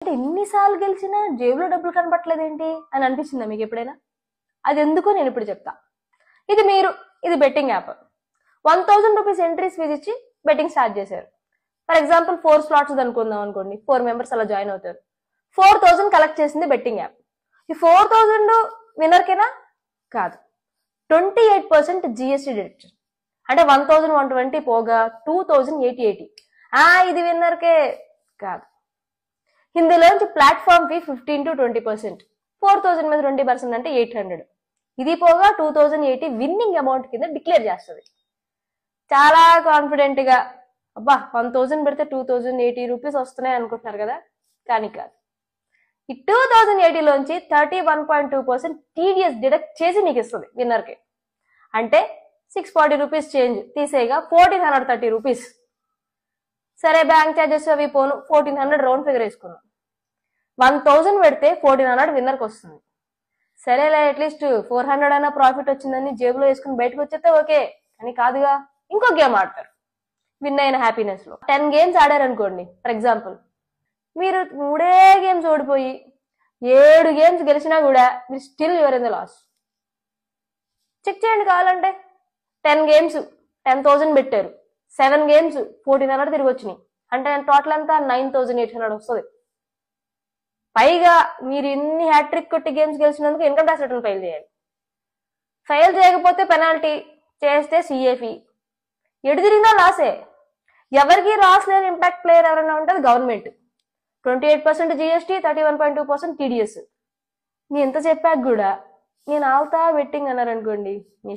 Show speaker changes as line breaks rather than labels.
అంటే ఎన్నిసార్లు గెలిచినా జేబులో డబ్బులు కనపట్లేదేంటి అని అనిపిస్తుందా మీకు ఎప్పుడైనా? అది ఎందుకో నేను ఇప్పుడు చెప్తా. ఇది betting app. 1000 rupees entries fee ఇచ్చి బెట్టింగ్ స్టార్ట్ చేశారు. ఫర్ ఎగ్జాంపుల్ 4 స్లాట్స్ అనుకుందాం అనుకోండి, 4 మెంబర్స్ అలా జాయిన్ అవుతారు. 4000 కలెక్ట్ చేసింది బెట్టింగ్ యాప్. ఈ 4000 విన్నర్కేనా? కాదు, 28% జిఎస్టీ డిడక్షన్. అంటే 1120 పోగా 2080. ఇది విన్నర్కే కాదు. ఇందులోంచి ప్లాట్ఫామ్ ఫీ 15 to 20%. 4000 మీద 20% అంటే 800. ఇది పోగా 2080 విన్నింగ్ అమౌంట్ కింద డిక్లేర్ చేస్తుంది. చాలా కాన్ఫిడెంట్ గా అబ్బా 1000 పెడితే 2080 రూపీస్ వస్తున్నాయి అనుకుంటున్నారు కదా, కానీ కాదు. ఈ 2080లోంచి 31.2% టీడీఎస్ డిడక్ట్ చేసి నీకు ఇస్తుంది విన్నర్కి. అంటే 640 రూపీస్ చేంజ్ తీసేగా 1430 రూపీస్. సరే, బ్యాంక్ ఛార్జెస్ అవి పోను, 1400 రౌండ్ ఫిగర్ వేసుకున్నాం. 1000 పెడితే 1400 విన్నర్కి వస్తుంది. సరేలే, అట్లీస్ట్ 400 అయినా ప్రాఫిట్ వచ్చిందని జేబులో వేసుకుని బయటకు వచ్చేస్తే ఓకే, అని కాదుగా, ఇంకో గేమ్ ఆడతారు విన్ అయిన హ్యాపీనెస్ లో. 10 గేమ్స్ ఆడారనుకోండి ఫర్ ఎగ్జాంపుల్, మీరు 3 గేమ్స్ ఓడిపోయి 7 గేమ్స్ గెలిచినా కూడా మీరు still your in the loss. Check చేయండి కావాలంటే. 10 గేమ్స్ 10,000 పెట్టారు, 7 గేమ్స్ 1400 తిరిగి వచ్చినాయి. అంటే టోటల్ అంతా 9800 వస్తుంది. పైగా మీరు ఇన్ని హ్యాట్రిక్ కొట్టి గేమ్స్ గెలిచినందుకు ఇన్కమ్ ట్యాక్స్ రిటర్న్ ఫైల్ చేయాలి. ఫైల్ చేయకపోతే పెనాల్టీ, చేస్తే సిఏఫీ. ఎటు తిరిగినా లాసే. ఎవరికి లాస్ లేని ఇంపాక్ట్ ప్లేయర్ ఎవరైనా ఉంటుంది గవర్నమెంట్. 28% GST, 31.2% TDS. నేను ఎంత చెప్పాక కూడా నేను ఆల్తా బెట్టింగ్ అన్నారనుకోండి, మీ